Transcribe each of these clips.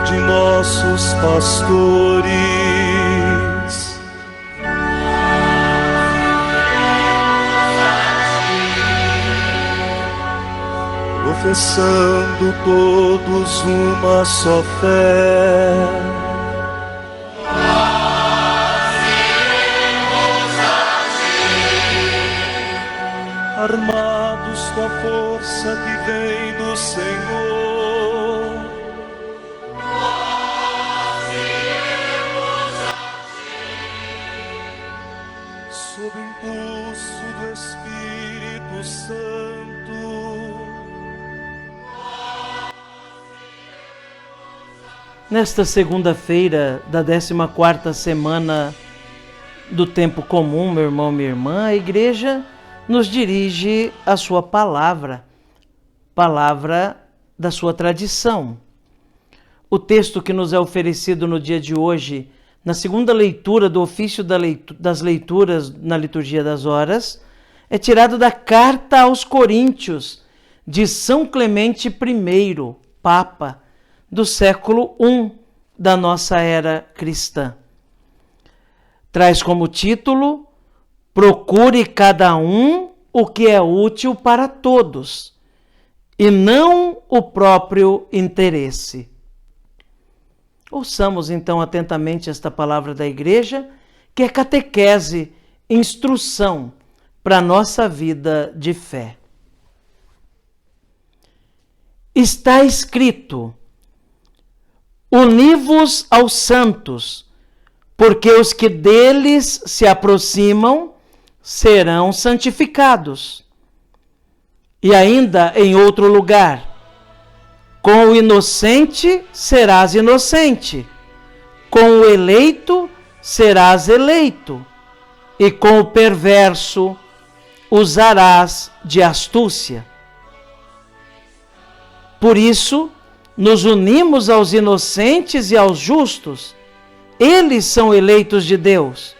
de nossos pastores. Professando todos uma só fé, armados com a força que vem do Senhor, nós iremos a ti, sob impulso do Espírito Santo. Nesta segunda-feira da 14ª semana do tempo comum, meu irmão, minha irmã, a igreja nos dirige a sua palavra da sua tradição. O texto que nos é oferecido no dia de hoje, na segunda leitura do ofício das leituras na liturgia das horas, é tirado da carta aos Coríntios de São Clemente I, Papa, do século I da nossa era cristã. Traz como título: procure cada um o que é útil para todos, e não o próprio interesse. Ouçamos então atentamente esta palavra da igreja, que é catequese, instrução para a nossa vida de fé. Está escrito: uni-vos aos santos, porque os que deles se aproximam serão santificados. E ainda em outro lugar: com o inocente serás inocente, com o eleito serás eleito, e com o perverso usarás de astúcia. Por isso, nos unimos aos inocentes e aos justos. Eles são eleitos de Deus.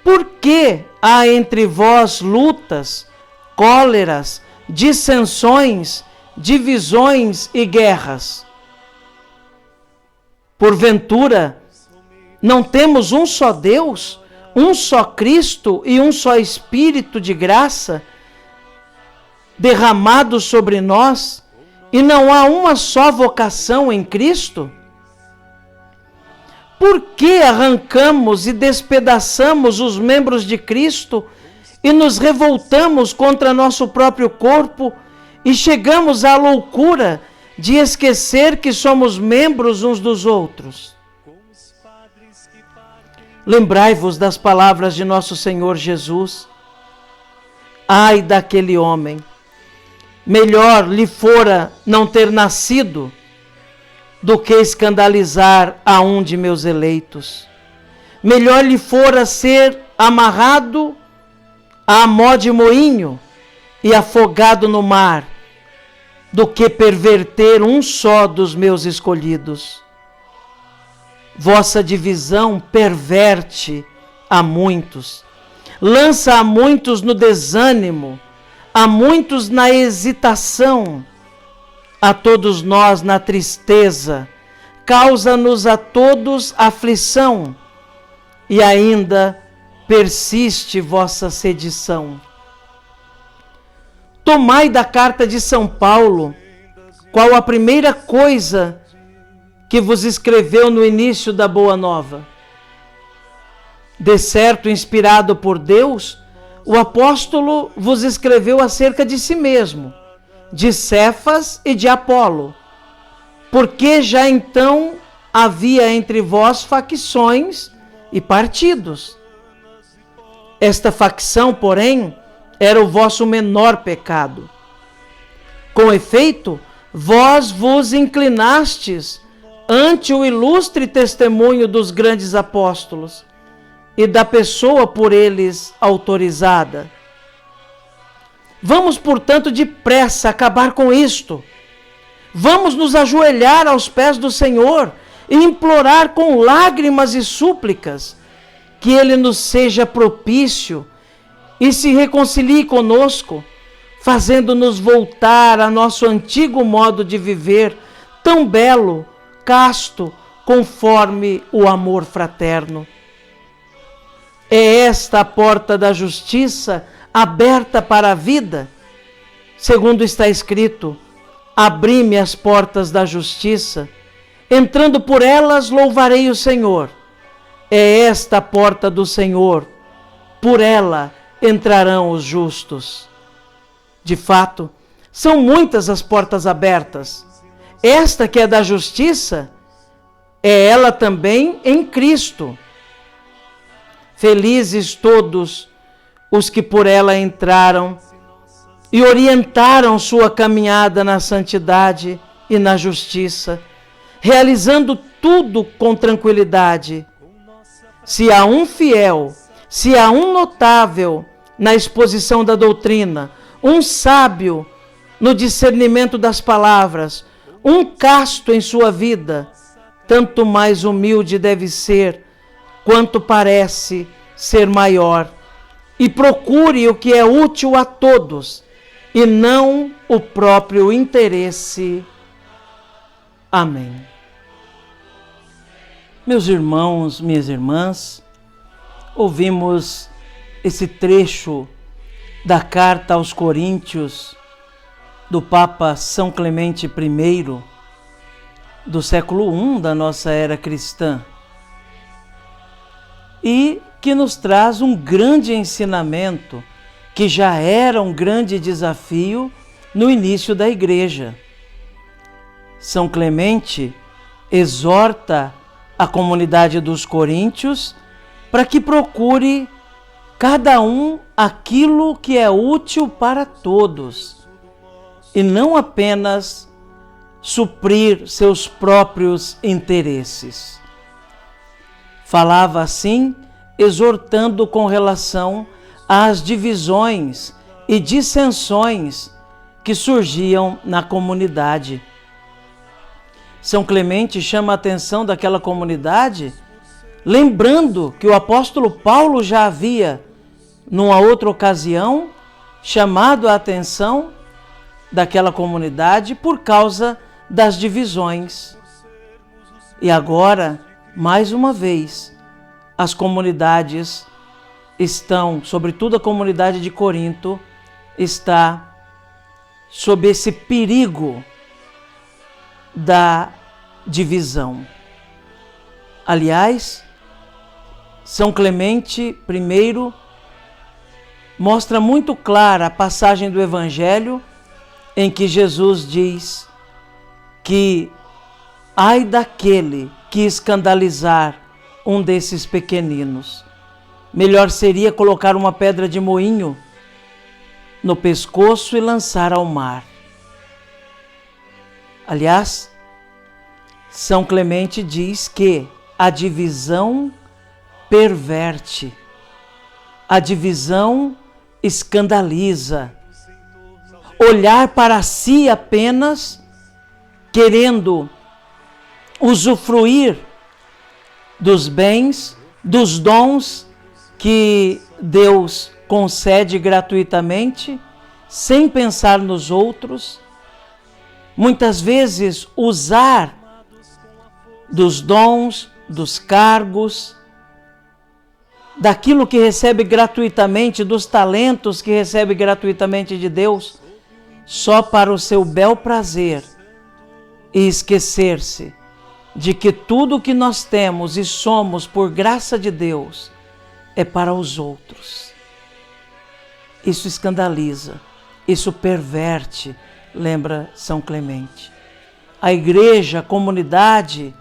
Por que há entre vós lutas, cóleras, dissensões, divisões e guerras? Porventura, não temos um só Deus, um só Cristo e um só Espírito de graça derramado sobre nós, e não há uma só vocação em Cristo? Por que arrancamos e despedaçamos os membros de Cristo e nos revoltamos contra nosso próprio corpo e chegamos à loucura de esquecer que somos membros uns dos outros? Lembrai-vos das palavras de nosso Senhor Jesus. Ai daquele homem! Melhor lhe fora não ter nascido do que escandalizar a um de meus eleitos. Melhor lhe fora ser amarrado a mó de moinho e afogado no mar, do que perverter um só dos meus escolhidos. Vossa divisão perverte a muitos, lança a muitos no desânimo, a muitos na hesitação, a todos nós na tristeza, causa-nos a todos aflição, e ainda persiste vossa sedição. Tomai da carta de São Paulo qual a primeira coisa que vos escreveu no início da Boa Nova. De certo, inspirado por Deus, o apóstolo vos escreveu acerca de si mesmo, de Cefas e de Apolo, porque já então havia entre vós facções e partidos. Esta facção, porém, era o vosso menor pecado. Com efeito, vós vos inclinastes ante o ilustre testemunho dos grandes apóstolos e da pessoa por eles autorizada. Vamos, portanto, depressa acabar com isto. Vamos nos ajoelhar aos pés do Senhor e implorar com lágrimas e súplicas que Ele nos seja propício e se reconcilie conosco, fazendo-nos voltar a nosso antigo modo de viver, tão belo casto, conforme o amor fraterno. É esta a porta da justiça aberta para a vida? Segundo está escrito: abri-me as portas da justiça, entrando por elas louvarei o Senhor. É esta a porta do Senhor, por ela entrarão os justos. De fato, são muitas as portas abertas. Esta que é da justiça, é ela também em Cristo. Felizes todos os que por ela entraram e orientaram sua caminhada na santidade e na justiça, realizando tudo com tranquilidade. Se há um fiel, se há um notável na exposição da doutrina, um sábio no discernimento das palavras, um casto em sua vida, tanto mais humilde deve ser, quanto parece ser maior, e procure o que é útil a todos, e não o próprio interesse. Amém. Meus irmãos, minhas irmãs, ouvimos esse trecho da carta aos Coríntios do Papa São Clemente I, do século I da nossa era cristã, e que nos traz um grande ensinamento que já era um grande desafio no início da Igreja. São Clemente exorta a comunidade dos coríntios para que procure cada um aquilo que é útil para todos e não apenas suprir seus próprios interesses. Falava assim, exortando com relação às divisões e dissensões que surgiam na comunidade. São Clemente chama a atenção daquela comunidade, lembrando que o apóstolo Paulo já havia, numa outra ocasião, chamado a atenção daquela comunidade por causa das divisões. E agora, mais uma vez, as comunidades estão, sobretudo a comunidade de Corinto, está sob esse perigo da divisão. Aliás, São Clemente I mostra muito clara a passagem do Evangelho em que Jesus diz que ai daquele que escandalizar um desses pequeninos. Melhor seria colocar uma pedra de moinho no pescoço e lançar ao mar. Aliás, São Clemente diz que a divisão perverte, a divisão escandaliza. Olhar para si apenas, querendo usufruir dos bens, dos dons que Deus concede gratuitamente, sem pensar nos outros. Muitas vezes usar dos dons, dos cargos, daquilo que recebe gratuitamente, dos talentos que recebe gratuitamente de Deus, só para o seu bel prazer, e esquecer-se de que tudo o que nós temos e somos por graça de Deus é para os outros. Isso escandaliza, isso perverte, lembra São Clemente. A igreja, a comunidade,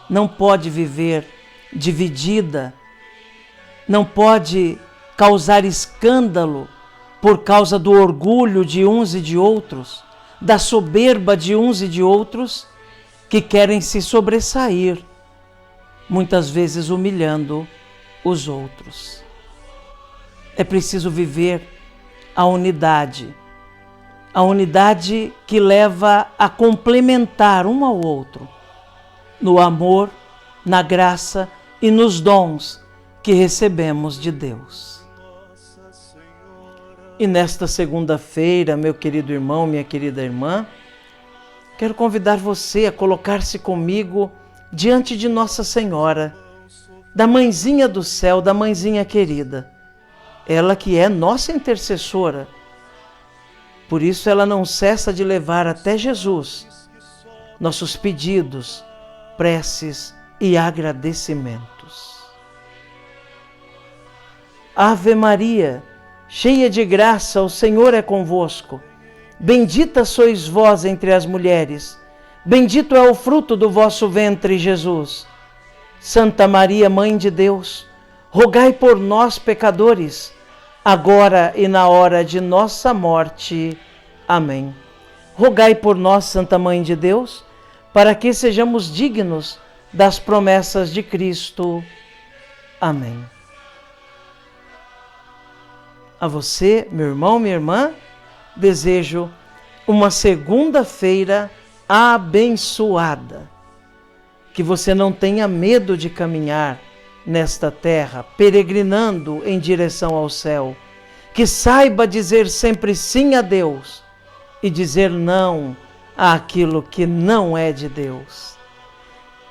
não pode viver dividida, não pode causar escândalo por causa do orgulho de uns e de outros, da soberba de uns e de outros que querem se sobressair, muitas vezes humilhando os outros. É preciso viver a unidade que leva a complementar um ao outro, no amor, na graça e nos dons que recebemos de Deus. E nesta segunda-feira, meu querido irmão, minha querida irmã, quero convidar você a colocar-se comigo diante de Nossa Senhora, da Mãezinha do Céu, da Mãezinha querida. Ela que é nossa intercessora. Por isso ela não cessa de levar até Jesus nossos pedidos, preces e agradecimentos. Ave Maria, cheia de graça, o Senhor é convosco. Bendita sois vós entre as mulheres, bendito é o fruto do vosso ventre, Jesus. Santa Maria, Mãe de Deus, rogai por nós, pecadores, agora e na hora de nossa morte. Amém. Rogai por nós, Santa Mãe de Deus, para que sejamos dignos das promessas de Cristo. Amém. A você, meu irmão, minha irmã, desejo uma segunda-feira abençoada. Que você não tenha medo de caminhar nesta terra, peregrinando em direção ao céu. Que saiba dizer sempre sim a Deus e dizer não àquilo que não é de Deus.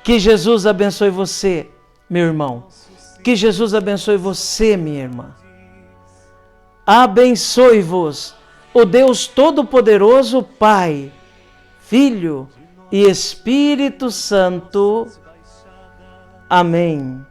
Que Jesus abençoe você, meu irmão. Que Jesus abençoe você, minha irmã. Abençoe-vos o Deus Todo-Poderoso, Pai, Filho e Espírito Santo. Amém.